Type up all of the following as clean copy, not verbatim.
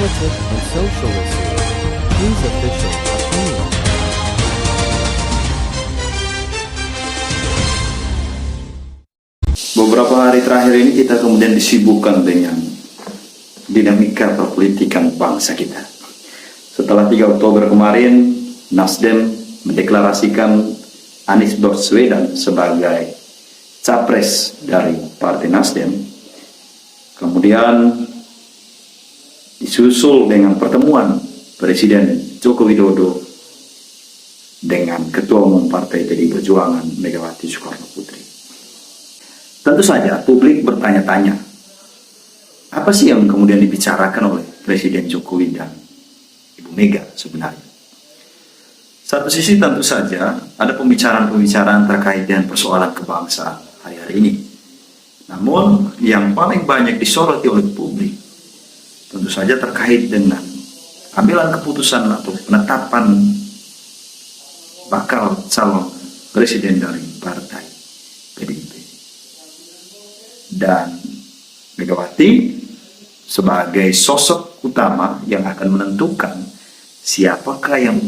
politic and social issues. News official opinion. Beberapa hari terakhir ini kita kemudian disibukkan dengan dinamika perpolitikan bangsa kita. Setelah 3 Oktober kemarin, Nasdem mendeklarasikan Anies Baswedan sebagai capres dari Partai Nasdem. Kemudian disusul dengan pertemuan Presiden Joko Widodo dengan Ketua Umum Partai PDI Perjuangan Megawati Soekarno Putri. Tentu saja publik bertanya-tanya, apa sih yang kemudian dibicarakan oleh Presiden Jokowi dan Ibu Mega sebenarnya? Satu sisi tentu saja ada pembicaraan-pembicaraan terkait dengan persoalan kebangsaan hari-hari ini. Namun yang paling banyak disoroti oleh publik tentu saja terkait dengan ambilan keputusan atau penetapan bakal calon presiden dari Partai PDIP. Dan Megawati sebagai sosok utama yang akan menentukan siapakah yang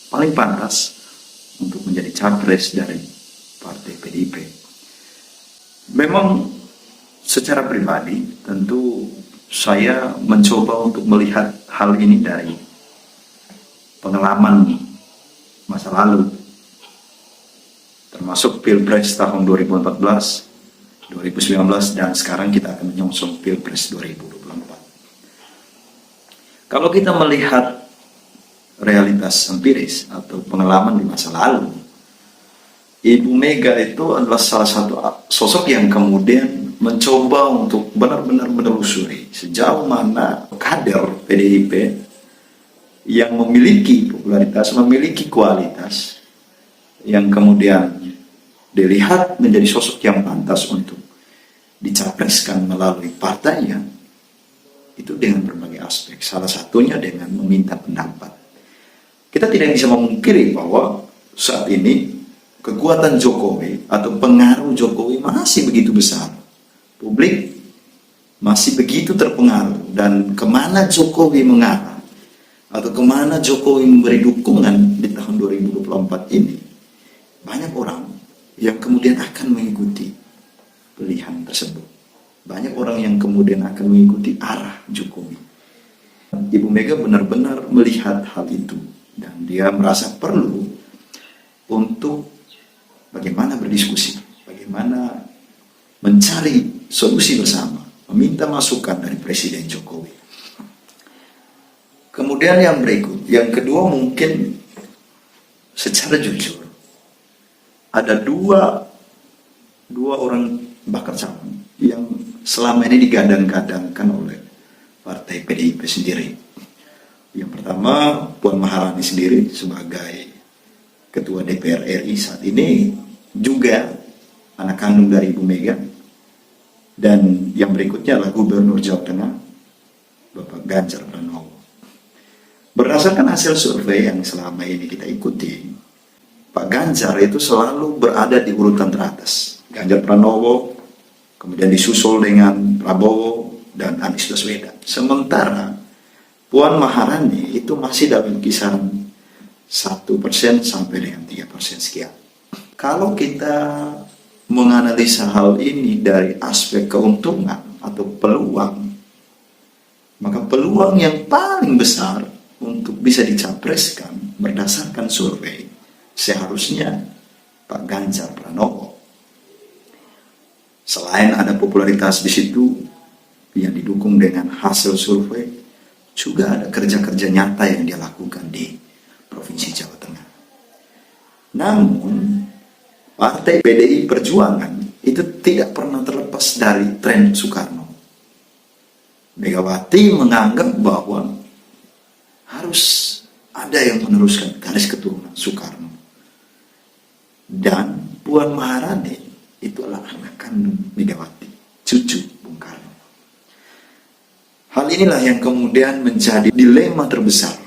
paling pantas untuk menjadi capres dari Partai PDIP. Memang secara pribadi tentu saya mencoba untuk melihat hal ini dari pengalaman masa lalu, termasuk Pilpres tahun 2014, 2019, dan sekarang kita akan menyongsong Pilpres 2024. Kalau kita melihat realitas empiris atau pengalaman di masa lalu, Ibu Mega itu adalah salah satu sosok yang kemudian mencoba untuk benar-benar menelusuri sejauh mana kader PDIP yang memiliki popularitas, memiliki kualitas, yang kemudian dilihat menjadi sosok yang pantas untuk dicapreskan melalui partainya, itu dengan berbagai aspek. Salah satunya dengan meminta pendapat. Kita tidak bisa memungkiri bahwa saat ini kekuatan Jokowi atau pengaruh Jokowi masih begitu besar. Publik masih begitu terpengaruh, dan kemana Jokowi mengarah atau kemana Jokowi memberi dukungan di tahun 2024 ini, banyak orang yang kemudian akan mengikuti pilihan tersebut. Banyak orang yang kemudian akan mengikuti arah Jokowi. Ibu Mega benar-benar melihat hal itu, dan dia merasa perlu untuk bagaimana berdiskusi, bagaimana mencari solusi bersama, meminta masukan dari Presiden Jokowi. Kemudian yang berikut, yang kedua, mungkin secara jujur ada dua orang bakal calon yang selama ini digadang-gadangkan oleh Partai PDIP sendiri. Yang pertama, Puan Maharani sendiri sebagai Ketua DPR RI saat ini, juga anak kandung dari Ibu Mega. Dan yang berikutnya adalah Gubernur Jawa Tengah, Bapak Ganjar Pranowo. Berdasarkan hasil survei yang selama ini kita ikuti, Pak Ganjar itu selalu berada di urutan teratas. Ganjar Pranowo, kemudian disusul dengan Prabowo dan Anies Baswedan. Sementara Puan Maharani itu masih dalam kisaran 1% sampai dengan 3% sekian. Kalau kita menganalisa hal ini dari aspek keuntungan atau peluang, maka peluang yang paling besar untuk bisa dicapreskan berdasarkan survei seharusnya Pak Ganjar Pranowo. Selain ada popularitas di situ yang didukung dengan hasil survei, juga ada kerja-kerja nyata yang dia lakukan di Provinsi Jawa Tengah. Namun, Partai PDI Perjuangan itu tidak pernah terlepas dari tren Soekarno. Megawati menganggap bahwa harus ada yang meneruskan garis keturunan Soekarno. Dan Puan Maharani itu adalah anak kandung Megawati, cucu Bung Karno. Hal inilah yang kemudian menjadi dilema terbesar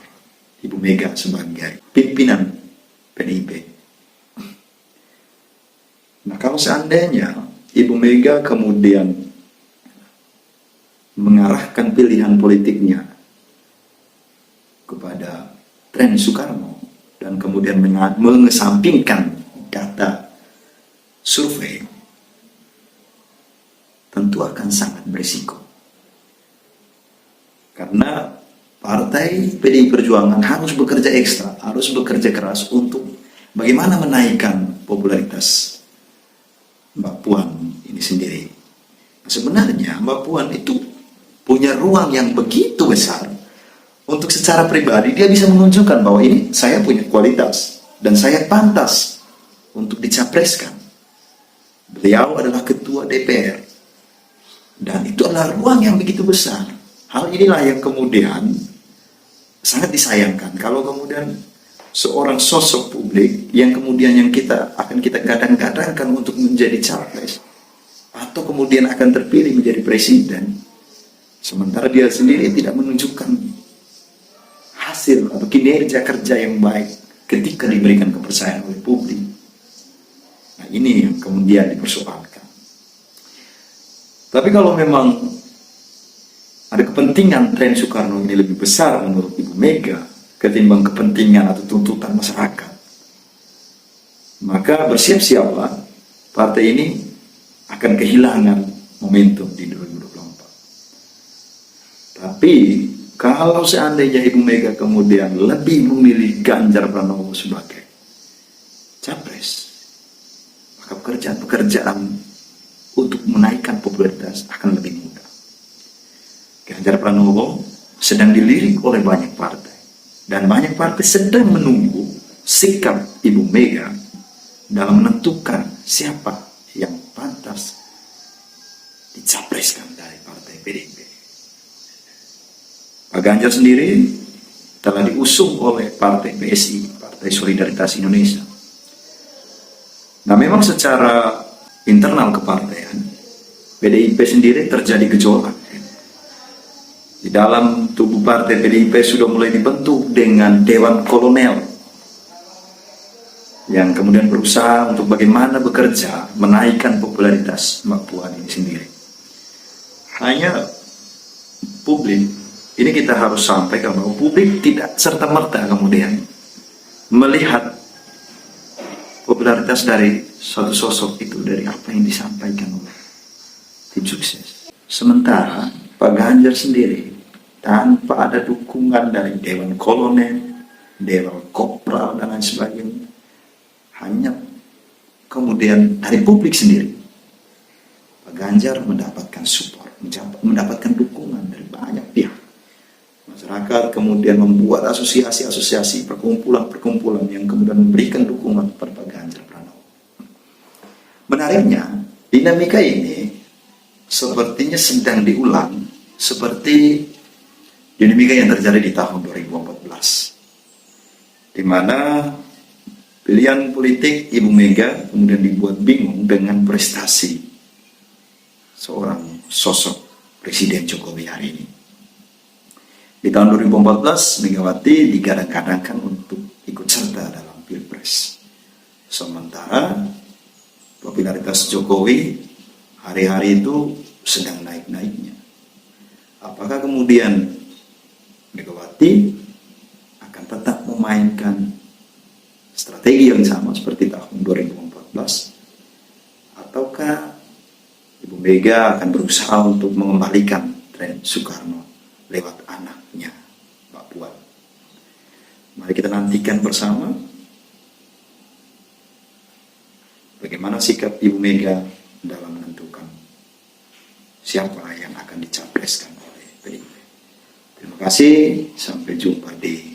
Ibu Mega sebagai pimpinan PDIP. Nah, kalau seandainya Ibu Mega kemudian mengarahkan pilihan politiknya tren Soekarno dan kemudian mengesampingkan data survei, tentu akan sangat berisiko. Karena partai PDI Perjuangan harus bekerja ekstra, harus bekerja keras untuk bagaimana menaikkan popularitas Mbak Puan ini sendiri. Sebenarnya Mbak Puan itu punya ruang yang begitu besar untuk secara pribadi dia bisa menunjukkan bahwa ini saya punya kualitas dan saya pantas untuk dicapreskan. Beliau adalah ketua DPR dan itu adalah ruang yang begitu besar. Hal inilah yang kemudian sangat disayangkan kalau kemudian seorang sosok publik yang kemudian yang kita gadang-gadangkan untuk menjadi capres atau kemudian akan terpilih menjadi presiden, sementara dia sendiri tidak menunjukkan hasil atau kinerja kerja yang baik ketika diberikan kepercayaan oleh publik. Nah, ini yang kemudian dipersoalkan. Tapi kalau memang ada kepentingan tren Soekarno ini lebih besar menurut Ibu Mega ketimbang kepentingan atau tuntutan masyarakat, maka bersiap-siaplah partai ini akan kehilangan momentum di 2024. Tapi kalau seandainya Ibu Mega kemudian lebih memilih Ganjar Pranowo sebagai capres, maka pekerjaan untuk menaikkan popularitas akan lebih mudah. Ganjar Pranowo sedang dilirik oleh banyak partai dan banyak partai sedang menunggu sikap Ibu Mega dalam menentukan siapa yang pantas dicapreskan dari partai PDIP. Pak Ganjar sendiri telah diusung oleh partai PSI, Partai Solidaritas Indonesia. Nah, memang secara internal kepartaian PDIP sendiri terjadi gejolak. Di dalam tubuh partai PDIP sudah mulai dibentuk dengan Dewan Kolonel yang kemudian berusaha untuk bagaimana bekerja menaikkan popularitas Mbak Puan ini sendiri. Hanya publik, ini kita harus sampaikan bahwa publik tidak serta-merta kemudian melihat popularitas dari suatu sosok itu dari apa yang disampaikan oleh tim sukses. Sementara Pak Ganjar sendiri tanpa ada dukungan dari Dewan Kolonel, Dewan Kopral dan lain sebagainya, hanya kemudian dari publik sendiri, Pak Ganjar mendapatkan support, mendapatkan dukungan dari banyak pihak. Masyarakat kemudian membuat asosiasi-asosiasi, perkumpulan-perkumpulan yang kemudian memberikan dukungan kepada Pak Ganjar Pranowo. Menariknya, dinamika ini sepertinya sedang diulang seperti dinamika yang terjadi di tahun 2014, di mana pilihan politik Ibu Mega kemudian dibuat bingung dengan prestasi seorang sosok Presiden Jokowi hari ini. Di tahun 2014, Megawati digadang-gadangkan untuk ikut serta dalam Pilpres. Sementara popularitas Jokowi hari-hari itu sedang naik-naiknya. Apakah kemudian Megawati akan tetap memainkan strategi yang sama seperti tahun 2014? Ataukah Ibu Mega akan berusaha untuk mengembalikan tren Soekarno lewat anaknya, Mbak Puan? Mari kita nantikan bersama bagaimana sikap Ibu Mega dalam menentukan siapa yang akan dicapreskan oleh PDIP. Terima kasih, sampai jumpa di